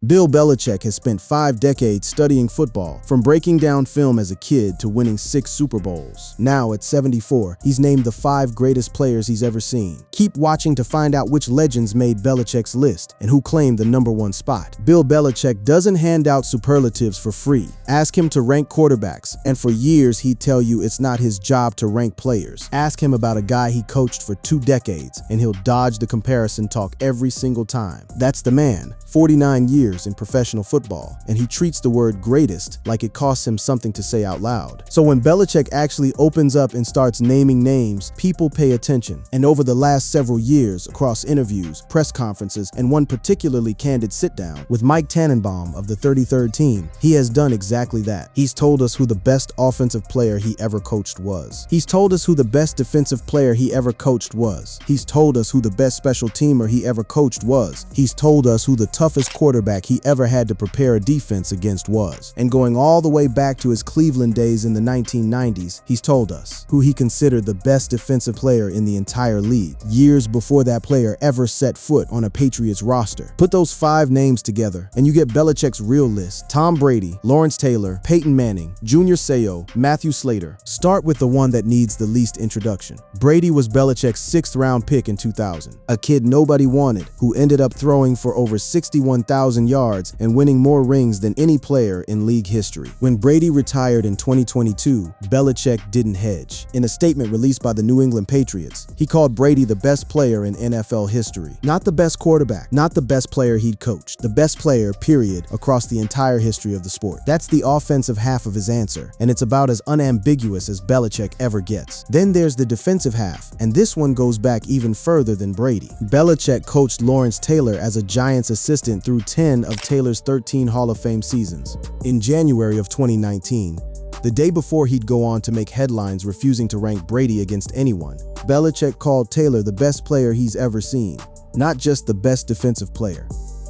Bill Belichick has spent 5 decades studying football, from breaking down film as a kid to winning 6 Super Bowls. Now, at 74, he's named the 5 greatest players he's ever seen. Keep watching to find out which legends made Belichick's list and who claimed the #1 spot. Bill Belichick doesn't hand out superlatives for free. Ask him to rank quarterbacks, and for years he'd tell you it's not his job to rank players. Ask him about a guy he coached for 2 decades, and he'll dodge the comparison talk every single time. That's the man. 49 years in professional football, and he treats the word greatest like it costs him something to say out loud. So when Belichick actually opens up and starts naming names, people pay attention. And over the last several years, across interviews, press conferences, and one particularly candid sit-down with Mike Tannenbaum of the 33rd team, he has done exactly that. He's told us who the best offensive player he ever coached was. He's told us who the best defensive player he ever coached was. He's told us who the best special teamer he ever coached was. He's told us who the toughest quarterback he ever had to prepare a defense against was. And going all the way back to his Cleveland days in the 1990s, he's told us who he considered the best defensive player in the entire league, years before that player ever set foot on a Patriots roster. Put those 5 names together, and you get Belichick's real list: Tom Brady, Lawrence Taylor, Peyton Manning, Junior Seau, Matthew Slater. Start with the one that needs the least introduction. Brady was Belichick's 6th-round pick in 2000, a kid nobody wanted, who ended up throwing for over 61,000 yards and winning more rings than any player in league history. When Brady retired in 2022, Belichick didn't hedge. In a statement released by the New England Patriots, he called Brady the best player in NFL history. Not the best quarterback, not the best player he'd coached, the best player, period, across the entire history of the sport. That's the offensive half of his answer, and it's about as unambiguous as Belichick ever gets. Then there's the defensive half, and this one goes back even further than Brady. Belichick coached Lawrence Taylor as a Giants assistant through 10 of Taylor's 13 Hall of Fame seasons. In January of 2019, the day before he'd go on to make headlines refusing to rank Brady against anyone, Belichick called Taylor the best player he's ever seen. Not just the best defensive player,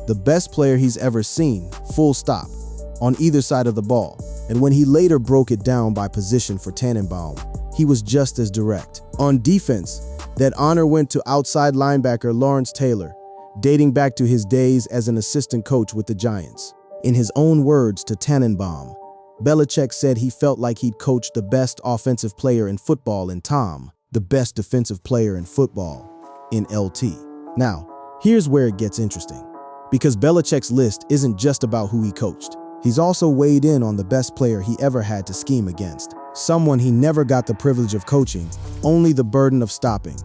the best player he's ever seen, full stop, on either side of the ball. And when he later broke it down by position for Tannenbaum, he was just as direct. On defense, that honor went to outside linebacker Lawrence Taylor, dating back to his days as an assistant coach with the Giants. In his own words to Tannenbaum, Belichick said he felt like he'd coached the best offensive player in football in Tom, the best defensive player in football in LT. Now, here's where it gets interesting, because Belichick's list isn't just about who he coached. He's also weighed in on the best player he ever had to scheme against, someone he never got the privilege of coaching, only the burden of stopping.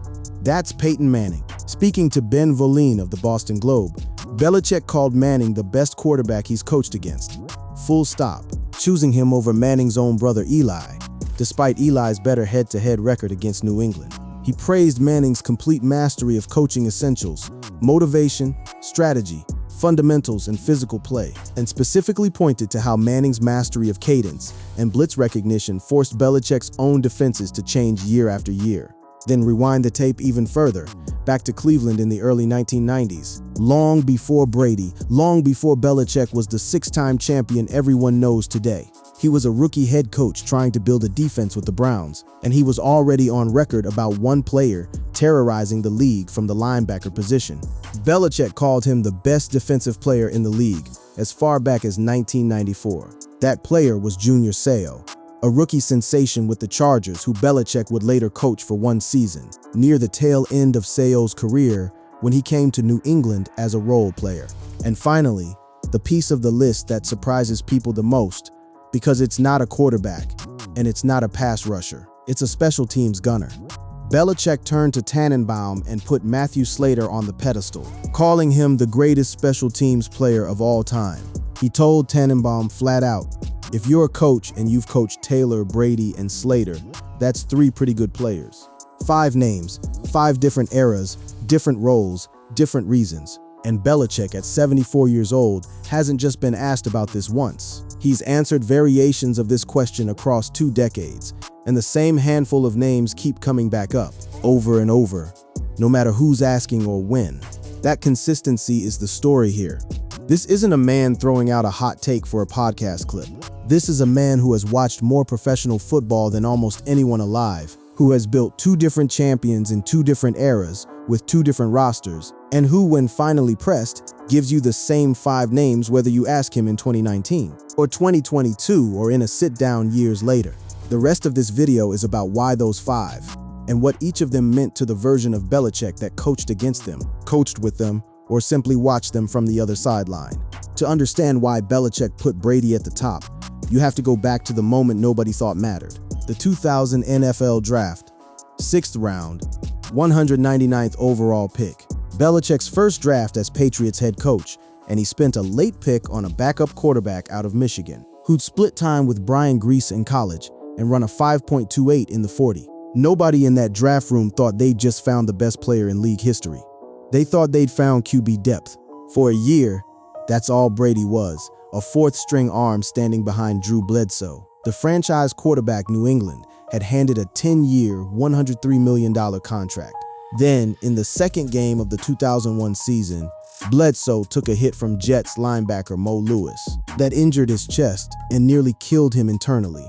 That's Peyton Manning. Speaking to Ben Volin of the Boston Globe, Belichick called Manning the best quarterback he's coached against. Full stop, choosing him over Manning's own brother Eli, despite Eli's better head-to-head record against New England. He praised Manning's complete mastery of coaching essentials, motivation, strategy, fundamentals, and physical play, and specifically pointed to how Manning's mastery of cadence and blitz recognition forced Belichick's own defenses to change year after year. Then rewind the tape even further, back to Cleveland in the early 1990s. Long before Brady, long before Belichick was the 6-time champion everyone knows today. He was a rookie head coach trying to build a defense with the Browns, and he was already on record about one player terrorizing the league from the linebacker position. Belichick called him the best defensive player in the league as far back as 1994. That player was Junior Seau, a rookie sensation with the Chargers who Belichick would later coach for 1 season, near the tail end of Seau's career when he came to New England as a role player. And finally, the piece of the list that surprises people the most, because it's not a quarterback and it's not a pass rusher, it's a special teams gunner. Belichick turned to Tannenbaum and put Matthew Slater on the pedestal, calling him the greatest special teams player of all time. He told Tannenbaum flat out, "If you're a coach and you've coached Taylor, Brady, and Slater, that's 3 pretty good players." 5 names, 5 different eras, different roles, different reasons. And Belichick, at 74 years old, hasn't just been asked about this once. He's answered variations of this question across 2 decades, and the same handful of names keep coming back up, over and over, no matter who's asking or when. That consistency is the story here. This isn't a man throwing out a hot take for a podcast clip. This is a man who has watched more professional football than almost anyone alive, who has built 2 different champions in 2 different eras, with 2 different rosters, and who, when finally pressed, gives you the same 5 names whether you ask him in 2019, or 2022, or in a sit-down years later. The rest of this video is about why those 5, and what each of them meant to the version of Belichick that coached against them, coached with them, or simply watched them from the other sideline. To understand why Belichick put Brady at the top, you have to go back to the moment nobody thought mattered. The 2000 NFL Draft, 6th round, 199th overall pick. Belichick's first draft as Patriots head coach, and he spent a late pick on a backup quarterback out of Michigan, who'd split time with Brian Grease in college and run a 5.28 in the 40. Nobody in that draft room thought they'd just found the best player in league history. They thought they'd found QB depth. For a year, that's all Brady was, a 4th-string arm standing behind Drew Bledsoe. The franchise quarterback New England had handed a 10-year, $103 million contract. Then, in the second game of the 2001 season, Bledsoe took a hit from Jets linebacker Mo Lewis that injured his chest and nearly killed him internally.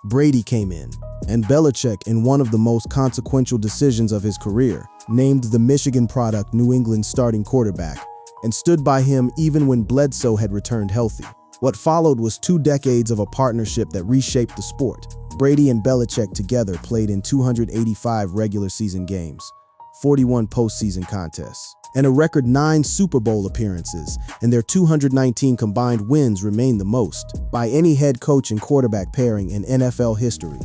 Brady came in, and Belichick, in one of the most consequential decisions of his career, named the Michigan product New England's starting quarterback and stood by him even when Bledsoe had returned healthy. What followed was 2 decades of a partnership that reshaped the sport. Brady and Belichick together played in 285 regular season games, 41 postseason contests, and a record 9 Super Bowl appearances, and their 219 combined wins remain the most by any head coach and quarterback pairing in NFL history.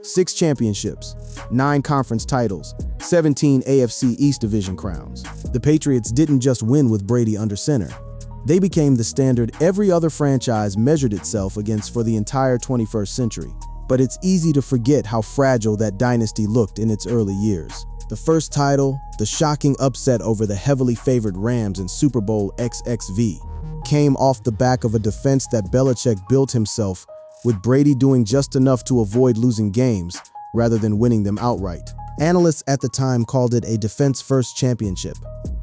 6 championships, 9 conference titles, 17 AFC East Division crowns. The Patriots didn't just win with Brady under center. They became the standard every other franchise measured itself against for the entire 21st century. But it's easy to forget how fragile that dynasty looked in its early years. The first title, the shocking upset over the heavily favored Rams in Super Bowl XXV, came off the back of a defense that Belichick built himself, with Brady doing just enough to avoid losing games rather than winning them outright. Analysts at the time called it a defense-first championship,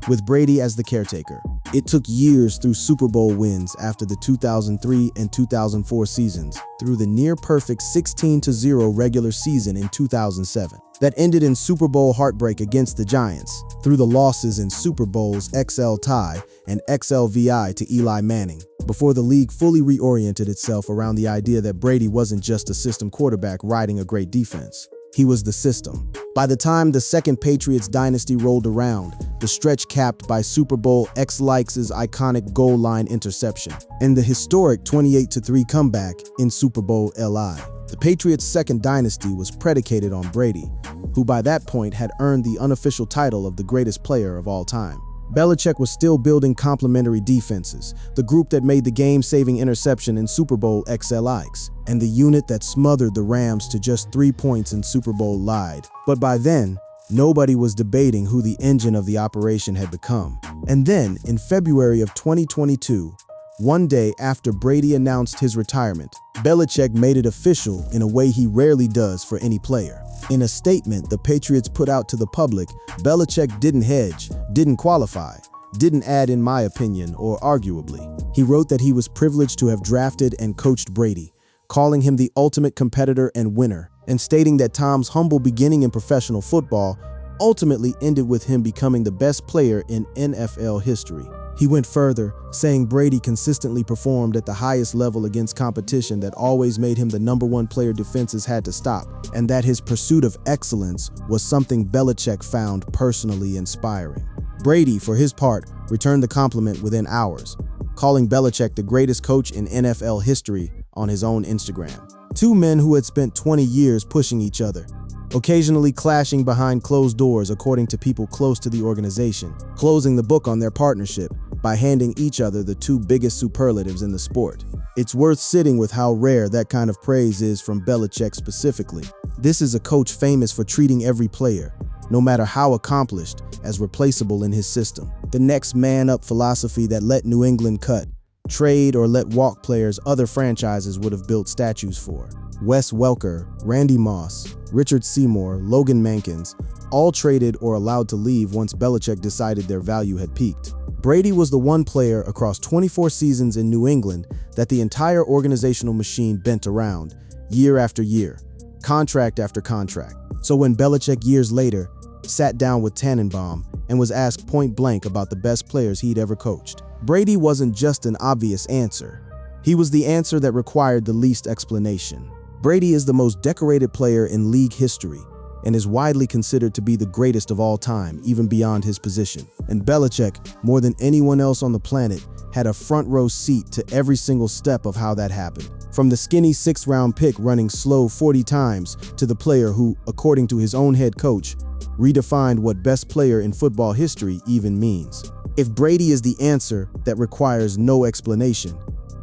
with Brady as the caretaker. It took years through Super Bowl wins after the 2003 and 2004 seasons, through the near-perfect 16-0 regular season in 2007 that ended in Super Bowl heartbreak against the Giants, through the losses in Super Bowls XL Tie and XLVI to Eli Manning, before the league fully reoriented itself around the idea that Brady wasn't just a system quarterback riding a great defense. He was the system. By the time the second Patriots dynasty rolled around, the stretch capped by Super Bowl X-Likes' iconic goal line interception and the historic 28-3 comeback in Super Bowl LI. The Patriots' second dynasty was predicated on Brady, who by that point had earned the unofficial title of the greatest player of all time. Belichick was still building complementary defenses, the group that made the game-saving interception in Super Bowl XLX, and the unit that smothered the Rams to just 3 points in Super Bowl Lied. But by then, nobody was debating who the engine of the operation had become. And then, in February of 2022, one day after Brady announced his retirement, Belichick made it official in a way he rarely does for any player. In a statement the Patriots put out to the public, Belichick didn't hedge, didn't qualify, didn't add in my opinion or arguably. He wrote that he was privileged to have drafted and coached Brady, calling him the ultimate competitor and winner, and stating that Tom's humble beginning in professional football ultimately ended with him becoming the best player in NFL history. He went further, saying Brady consistently performed at the highest level against competition that always made him the #1 player defenses had to stop, and that his pursuit of excellence was something Belichick found personally inspiring. Brady, for his part, returned the compliment within hours, calling Belichick the greatest coach in NFL history on his own Instagram. 2 men who had spent 20 years pushing each other, occasionally clashing behind closed doors according to people close to the organization, closing the book on their partnership by handing each other the 2 biggest superlatives in the sport. It's worth sitting with how rare that kind of praise is from Belichick specifically. This is a coach famous for treating every player, no matter how accomplished, as replaceable in his system. The next man up philosophy that let New England cut, trade, or let walk players other franchises would have built statues for. Wes Welker, Randy Moss, Richard Seymour, Logan Mankins, all traded or allowed to leave once Belichick decided their value had peaked. Brady was the one player across 24 seasons in New England that the entire organizational machine bent around, year after year, contract after contract. So when Belichick years later sat down with Tannenbaum, and was asked point-blank about the best players he'd ever coached. Brady wasn't just an obvious answer. He was the answer that required the least explanation. Brady is the most decorated player in league history and is widely considered to be the greatest of all time, even beyond his position. And Belichick, more than anyone else on the planet, had a front-row seat to every single step of how that happened. From the skinny sixth-round pick running slow 40 times to the player who, according to his own head coach, redefined what best player in football history even means. If Brady is the answer that requires no explanation,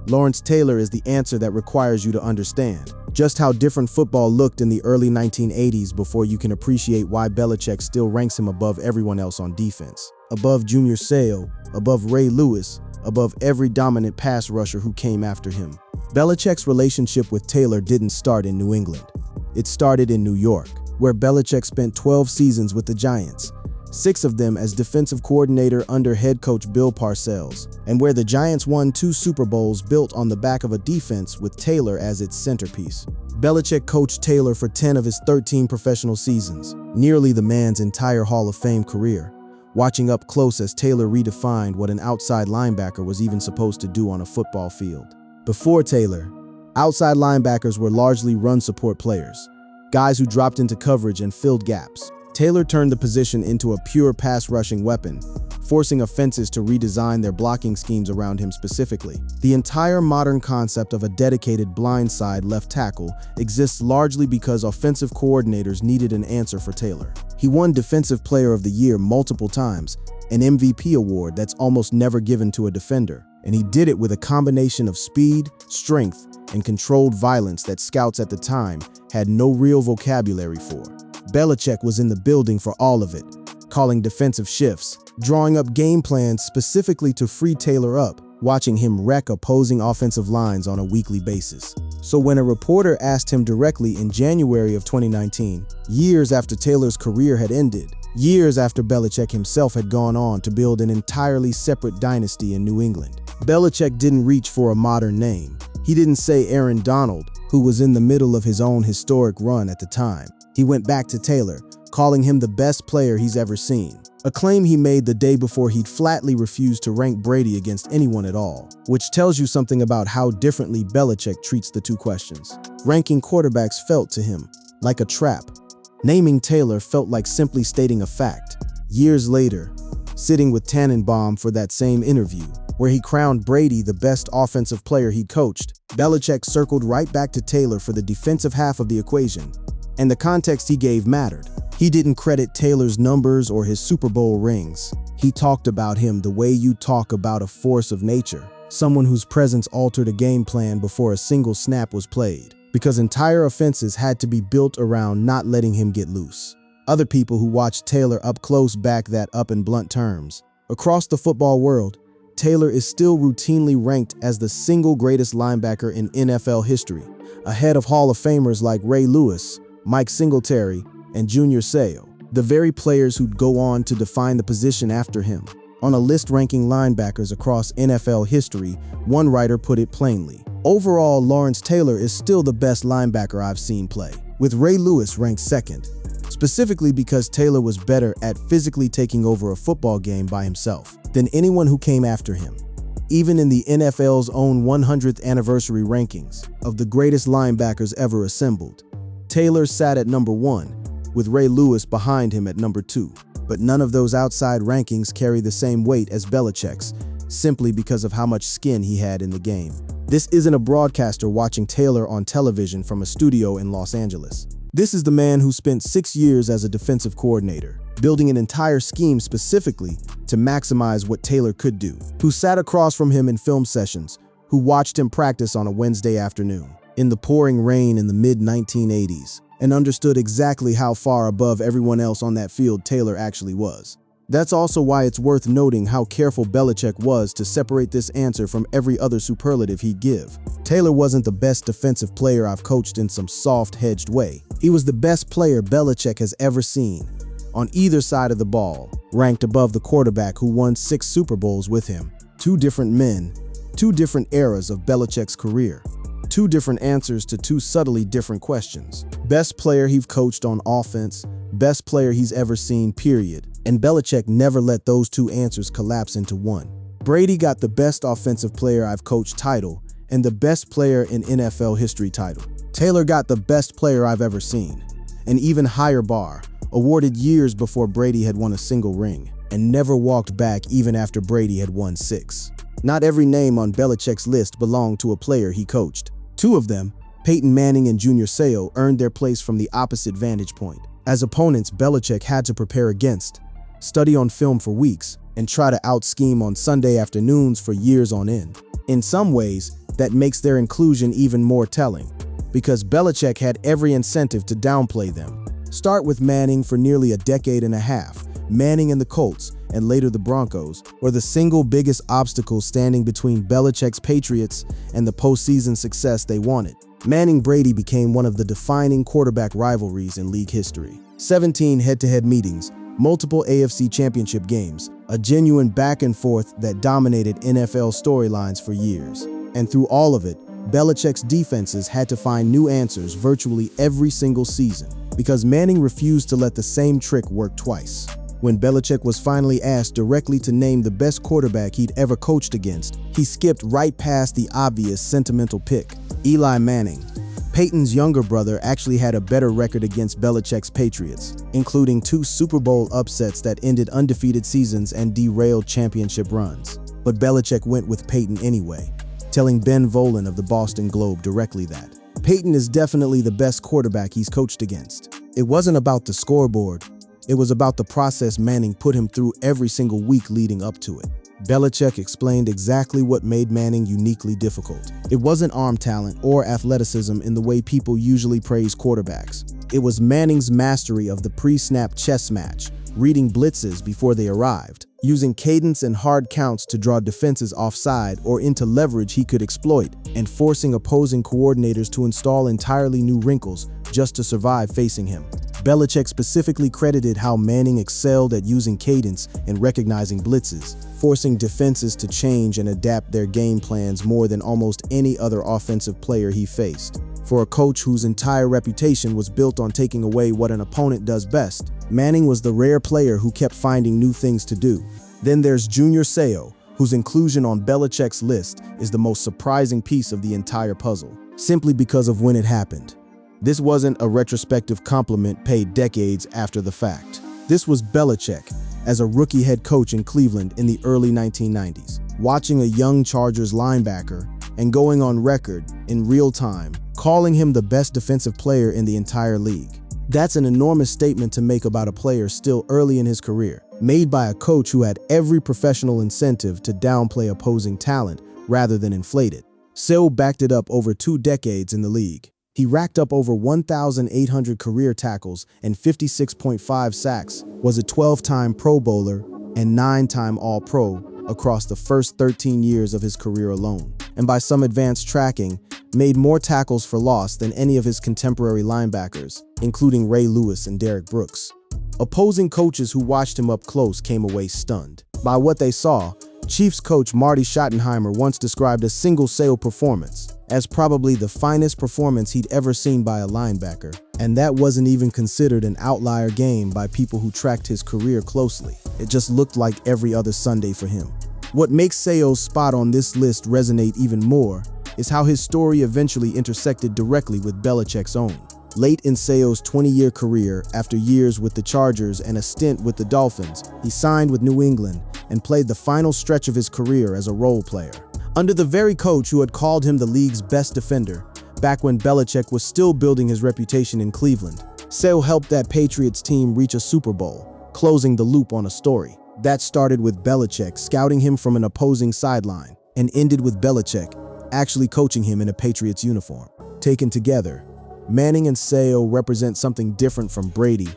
Lawrence Taylor is the answer that requires you to understand just how different football looked in the early 1980s before you can appreciate why Belichick still ranks him above everyone else on defense. Above Junior Seau, above Ray Lewis, above every dominant pass rusher who came after him. Belichick's relationship with Taylor didn't start in New England. It started in New York, where Belichick spent 12 seasons with the Giants, 6 of them as defensive coordinator under head coach Bill Parcells, and where the Giants won 2 Super Bowls built on the back of a defense with Taylor as its centerpiece. Belichick coached Taylor for 10 of his 13 professional seasons, nearly the man's entire Hall of Fame career, watching up close as Taylor redefined what an outside linebacker was even supposed to do on a football field. Before Taylor, outside linebackers were largely run support players, guys who dropped into coverage and filled gaps. Taylor turned the position into a pure pass rushing weapon, forcing offenses to redesign their blocking schemes around him specifically. The entire modern concept of a dedicated blindside left tackle exists largely because offensive coordinators needed an answer for Taylor. He won Defensive Player of the Year multiple times, an MVP award that's almost never given to a defender, and he did it with a combination of speed, strength, and controlled violence that scouts at the time had no real vocabulary for. Belichick was in the building for all of it, calling defensive shifts, drawing up game plans specifically to free Taylor up, watching him wreck opposing offensive lines on a weekly basis. So when a reporter asked him directly in January of 2019, years after Taylor's career had ended, years after Belichick himself had gone on to build an entirely separate dynasty in New England, Belichick didn't reach for a modern name. He didn't say Aaron Donald, who was in the middle of his own historic run at the time. He went back to Taylor, calling him the best player he's ever seen, a claim he made the day before he'd flatly refused to rank Brady against anyone at all, which tells you something about how differently Belichick treats the two questions. Ranking quarterbacks felt to him like a trap. Naming Taylor felt like simply stating a fact. Years later, sitting with Tannenbaum for that same interview, where he crowned Brady the best offensive player he coached, Belichick circled right back to Taylor for the defensive half of the equation. And the context he gave mattered. He didn't credit Taylor's numbers or his Super Bowl rings. He talked about him the way you talk about a force of nature, someone whose presence altered a game plan before a single snap was played, because entire offenses had to be built around not letting him get loose. Other people who watched Taylor up close back that up in blunt terms. Across the football world, Taylor is still routinely ranked as the single greatest linebacker in NFL history, ahead of Hall of Famers like Ray Lewis, Mike Singletary, and Junior Seau, the very players who'd go on to define the position after him. On a list ranking linebackers across NFL history, one writer put it plainly: overall, Lawrence Taylor is still the best linebacker I've seen play, with Ray Lewis ranked second, specifically because Taylor was better at physically taking over a football game by himself than anyone who came after him. Even in the NFL's own 100th anniversary rankings of the greatest linebackers ever assembled, Taylor sat at number 1, with Ray Lewis behind him at number 2. But none of those outside rankings carry the same weight as Belichick's, simply because of how much skin he had in the game. This isn't a broadcaster watching Taylor on television from a studio in Los Angeles. This is the man who spent 6 years as a defensive coordinator, building an entire scheme specifically to maximize what Taylor could do, who sat across from him in film sessions, who watched him practice on a Wednesday afternoon in the pouring rain in the mid-1980s, and understood exactly how far above everyone else on that field Taylor actually was. That's also why it's worth noting how careful Belichick was to separate this answer from every other superlative he'd give. Taylor wasn't the best defensive player I've coached in some soft, hedged way. He was the best player Belichick has ever seen, on either side of the ball, ranked above the quarterback who won 6 Super Bowls with him. 2 different men, 2 different eras of Belichick's career. 2 different answers to 2 subtly different questions. Best player he've coached on offense, best player he's ever seen, period. And Belichick never let those two answers collapse into one. Brady got the best offensive player I've coached title and the best player in NFL history title. Taylor got the best player I've ever seen, an even higher bar, awarded years before Brady had won a single ring, and never walked back even after Brady had won 6. Not every name on Belichick's list belonged to a player he coached. 2 of them, Peyton Manning and Junior Seau, earned their place from the opposite vantage point. As opponents Belichick had to prepare against, study on film for weeks, and try to out-scheme on Sunday afternoons for years on end. In some ways, that makes their inclusion even more telling, because Belichick had every incentive to downplay them. Start with Manning. For nearly a decade and a half, Manning and the Colts, and later the Broncos, were the single biggest obstacle standing between Belichick's Patriots and the postseason success they wanted. Manning-Brady became one of the defining quarterback rivalries in league history. 17 head-to-head meetings, multiple AFC championship games, a genuine back and forth that dominated NFL storylines for years. And through all of it, Belichick's defenses had to find new answers virtually every single season, because Manning refused to let the same trick work twice. When Belichick was finally asked directly to name the best quarterback he'd ever coached against, he skipped right past the obvious sentimental pick, Eli Manning. Peyton's younger brother actually had a better record against Belichick's Patriots, including 2 Super Bowl upsets that ended undefeated seasons and derailed championship runs. But Belichick went with Peyton anyway, telling Ben Volen of the Boston Globe directly that Peyton is definitely the best quarterback he's coached against. It wasn't about the scoreboard. It was about the process Manning put him through every single week leading up to it. Belichick explained exactly what made Manning uniquely difficult. It wasn't arm talent or athleticism in the way people usually praise quarterbacks. It was Manning's mastery of the pre-snap chess match, reading blitzes before they arrived, using cadence and hard counts to draw defenses offside or into leverage he could exploit, and forcing opposing coordinators to install entirely new wrinkles just to survive facing him. Belichick specifically credited how Manning excelled at using cadence and recognizing blitzes, forcing defenses to change and adapt their game plans more than almost any other offensive player he faced. For a coach whose entire reputation was built on taking away what an opponent does best, Manning was the rare player who kept finding new things to do. Then there's Junior Seau, whose inclusion on Belichick's list is the most surprising piece of the entire puzzle, simply because of when it happened. This wasn't a retrospective compliment paid decades after the fact. This was Belichick, as a rookie head coach in Cleveland in the early 1990s, watching a young Chargers linebacker and going on record in real time, calling him the best defensive player in the entire league. That's an enormous statement to make about a player still early in his career, made by a coach who had every professional incentive to downplay opposing talent rather than inflate it. Seau backed it up over 2 decades in the league. He racked up over 1,800 career tackles and 56.5 sacks, was a 12-time Pro Bowler and 9-time All-Pro across the first 13 years of his career alone, and by some advanced tracking, made more tackles for loss than any of his contemporary linebackers, including Ray Lewis and Derrick Brooks. Opposing coaches who watched him up close came away stunned by what they saw. Chiefs coach Marty Schottenheimer once described a single Seau performance as probably the finest performance he'd ever seen by a linebacker, and that wasn't even considered an outlier game by people who tracked his career closely. It just looked like every other Sunday for him. What makes Seau's spot on this list resonate even more is how his story eventually intersected directly with Belichick's own. Late in Seau's 20-year career, after years with the Chargers and a stint with the Dolphins, he signed with New England and played the final stretch of his career as a role player, under the very coach who had called him the league's best defender, back when Belichick was still building his reputation in Cleveland. Seau helped that Patriots team reach a Super Bowl, closing the loop on a story. That started with Belichick scouting him from an opposing sideline, and ended with Belichick actually coaching him in a Patriots uniform. Taken together, Manning and Seau represent something different from Brady,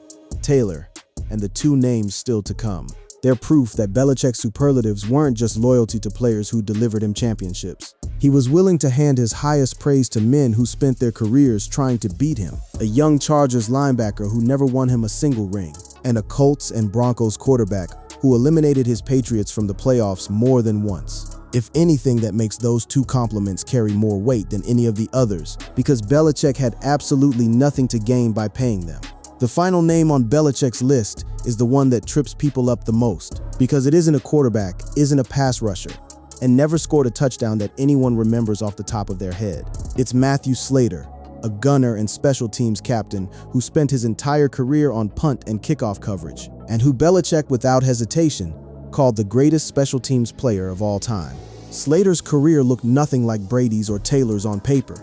Taylor, and the 2 names still to come. They're proof that Belichick's superlatives weren't just loyalty to players who delivered him championships. He was willing to hand his highest praise to men who spent their careers trying to beat him. A young Chargers linebacker who never won him a single ring, and a Colts and Broncos quarterback who eliminated his Patriots from the playoffs more than once. If anything, that makes those 2 compliments carry more weight than any of the others, because Belichick had absolutely nothing to gain by paying them. The final name on Belichick's list is the one that trips people up the most, because it isn't a quarterback, isn't a pass rusher, and never scored a touchdown that anyone remembers off the top of their head. It's Matthew Slater, a gunner and special teams captain who spent his entire career on punt and kickoff coverage, and who Belichick, without hesitation, called the greatest special teams player of all time. Slater's career looked nothing like Brady's or Taylor's on paper.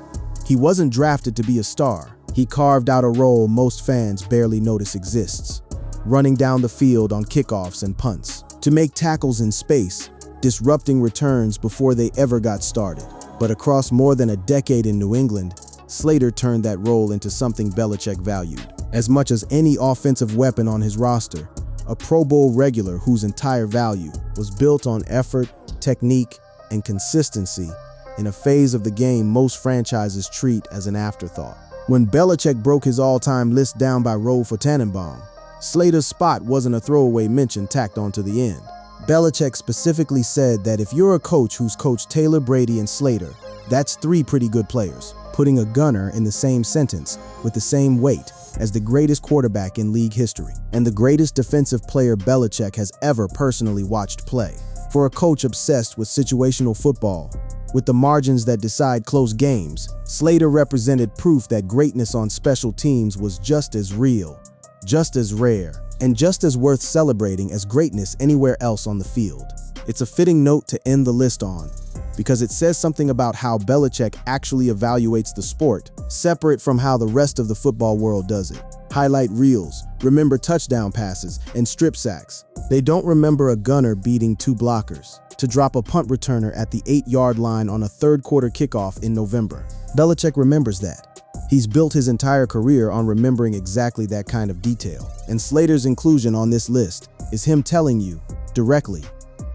He wasn't drafted to be a star. He carved out a role most fans barely notice exists, running down the field on kickoffs and punts, to make tackles in space, disrupting returns before they ever got started. But across more than a decade in New England, Slater turned that role into something Belichick valued. As much as any offensive weapon on his roster, a Pro Bowl regular whose entire value was built on effort, technique, and consistency in a phase of the game most franchises treat as an afterthought. When Belichick broke his all-time list down by Rolf Tannenbaum, Slater's spot wasn't a throwaway mention tacked onto the end. Belichick specifically said that if you're a coach who's coached Taylor, Brady, and Slater, that's 3 pretty good players, putting a gunner in the same sentence with the same weight as the greatest quarterback in league history and the greatest defensive player Belichick has ever personally watched play. For a coach obsessed with situational football, with the margins that decide close games, Slater represented proof that greatness on special teams was just as real, just as rare, and just as worth celebrating as greatness anywhere else on the field. It's a fitting note to end the list on, because it says something about how Belichick actually evaluates the sport, separate from how the rest of the football world does it. Highlight reels, remember touchdown passes, and strip sacks. They don't remember a gunner beating 2 blockers to drop a punt returner at the 8-yard line on a third-quarter kickoff in November. Belichick remembers that. He's built his entire career on remembering exactly that kind of detail. And Slater's inclusion on this list is him telling you, directly,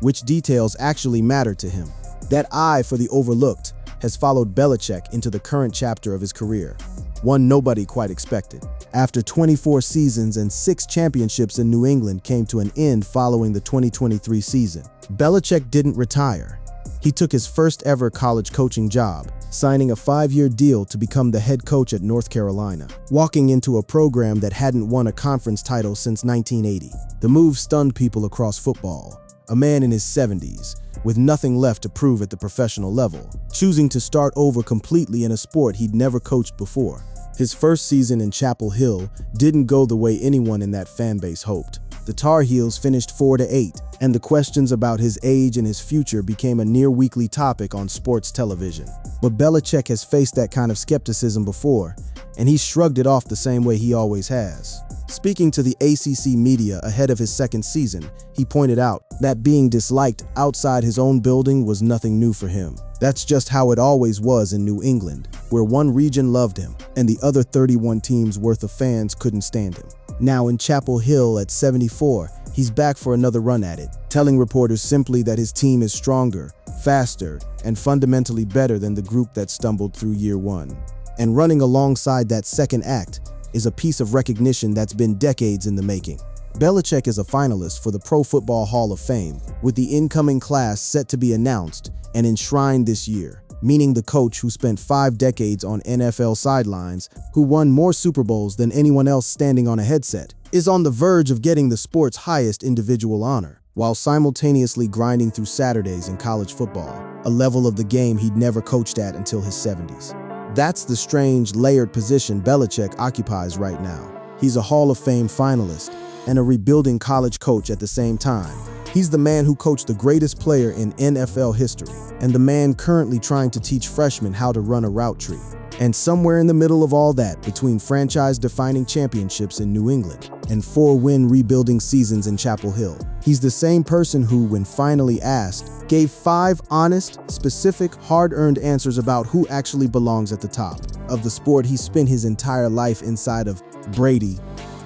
which details actually matter to him. That eye for the overlooked has followed Belichick into the current chapter of his career, one nobody quite expected. After 24 seasons and 6 championships in New England came to an end following the 2023 season, Belichick didn't retire. He took his first ever college coaching job, signing a 5-year deal to become the head coach at North Carolina, walking into a program that hadn't won a conference title since 1980. The move stunned people across football. A man in his 70s, with nothing left to prove at the professional level, choosing to start over completely in a sport he'd never coached before. His first season in Chapel Hill didn't go the way anyone in that fan base hoped. The Tar Heels finished 4-8, and the questions about his age and his future became a near-weekly topic on sports television. But Belichick has faced that kind of skepticism before, and he shrugged it off the same way he always has. Speaking to the ACC media ahead of his second season, he pointed out that being disliked outside his own building was nothing new for him. That's just how it always was in New England, where one region loved him and the other 31 teams worth of fans couldn't stand him. Now in Chapel Hill at 74, he's back for another run at it, telling reporters simply that his team is stronger, faster, and fundamentally better than the group that stumbled through year 1. And running alongside that second act is a piece of recognition that's been decades in the making. Belichick is a finalist for the Pro Football Hall of Fame, with the incoming class set to be announced and enshrined this year, meaning the coach who spent 5 decades on NFL sidelines, who won more Super Bowls than anyone else standing on a headset, is on the verge of getting the sport's highest individual honor, while simultaneously grinding through Saturdays in college football, a level of the game he'd never coached at until his 70s. That's the strange, layered position Belichick occupies right now. He's a Hall of Fame finalist and a rebuilding college coach at the same time. He's the man who coached the greatest player in NFL history, and the man currently trying to teach freshmen how to run a route tree. And somewhere in the middle of all that, between franchise-defining championships in New England and 4-win rebuilding seasons in Chapel Hill, he's the same person who, when finally asked, gave 5 honest, specific, hard-earned answers about who actually belongs at the top of the sport he spent his entire life inside of: Brady,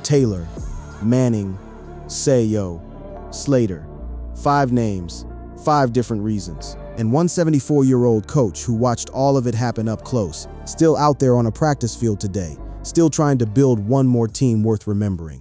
Taylor, Manning, Seau, Slater. 5 names, 5 different reasons. And one 74-year-old coach who watched all of it happen up close, still out there on a practice field today, still trying to build one more team worth remembering.